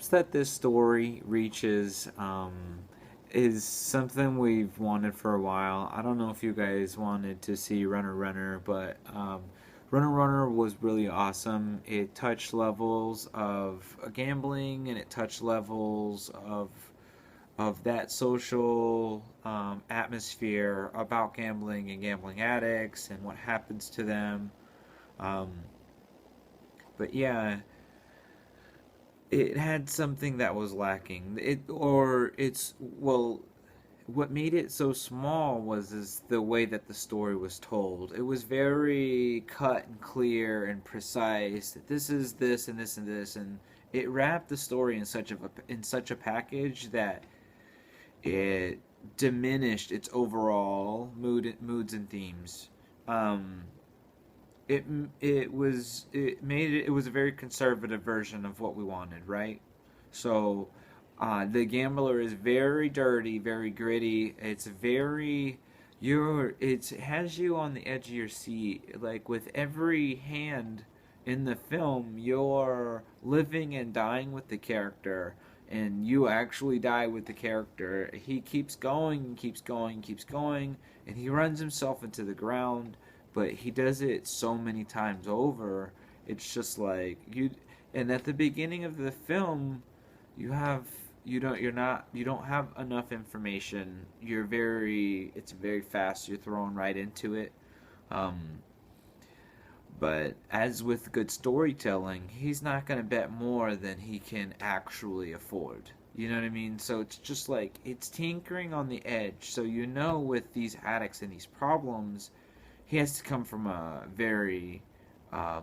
heights that this story reaches is something we've wanted for a while. I don't know if you guys wanted to see Runner Runner, but Runner Runner was really awesome. It touched levels of gambling, and it touched levels of that social atmosphere about gambling and gambling addicts and what happens to them. Um, but yeah, it had something that was lacking. What made it so small was is the way that the story was told. It was very cut and clear and precise. This is this and this and this, and it wrapped the story in such a package that it diminished its overall moods and themes. Um, it it was a very conservative version of what we wanted, right? So the Gambler is very dirty, very gritty. It's very it has you on the edge of your seat. Like with every hand in the film, you're living and dying with the character, and you actually die with the character. He keeps going, keeps going, keeps going, and he runs himself into the ground, but he does it so many times over. It's just like you. And at the beginning of the film, you have you don't have enough information. It's very fast. You're thrown right into it. Um, but as with good storytelling, he's not going to bet more than he can actually afford. You know what I mean? So it's just like it's tinkering on the edge. So with these addicts and these problems, he has to come from a very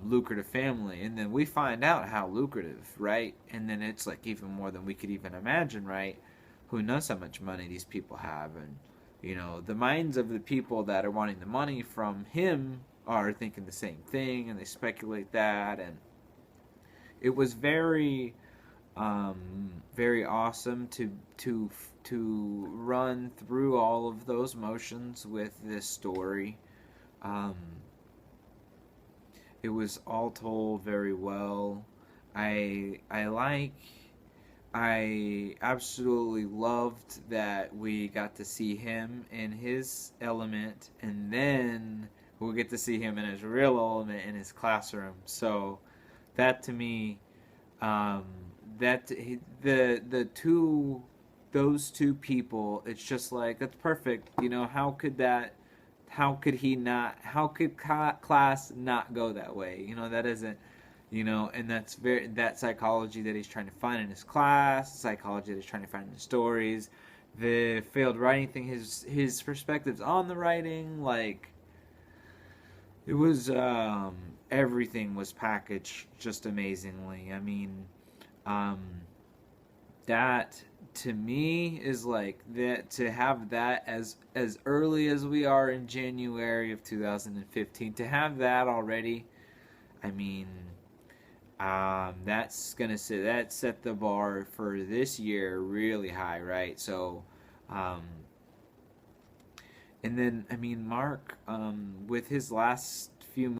lucrative family, and then we find out how lucrative, right? And then it's like even more than we could even imagine, right? Who knows how much money these people have, and the minds of the people that are wanting the money from him are thinking the same thing, and they speculate that, and it was very awesome to run through all of those motions with this story. Um, it was all told very well. I I like I absolutely loved that we got to see him in his element, and then we'll get to see him in his real element in his classroom. So that to me, um, the two those two people, it's just like that's perfect. How could he not? How could class not go that way? That isn't. And that psychology that he's trying to find in his class, the psychology that he's trying to find in his stories, the failed writing thing, his perspectives on the writing, like it was everything was packaged just amazingly. I mean, um, that to me is like that to have that as early as we are in January of 2015 to have that already. I mean, that set the bar for this year really high, right? So, um, and then I mean Mark, with his last few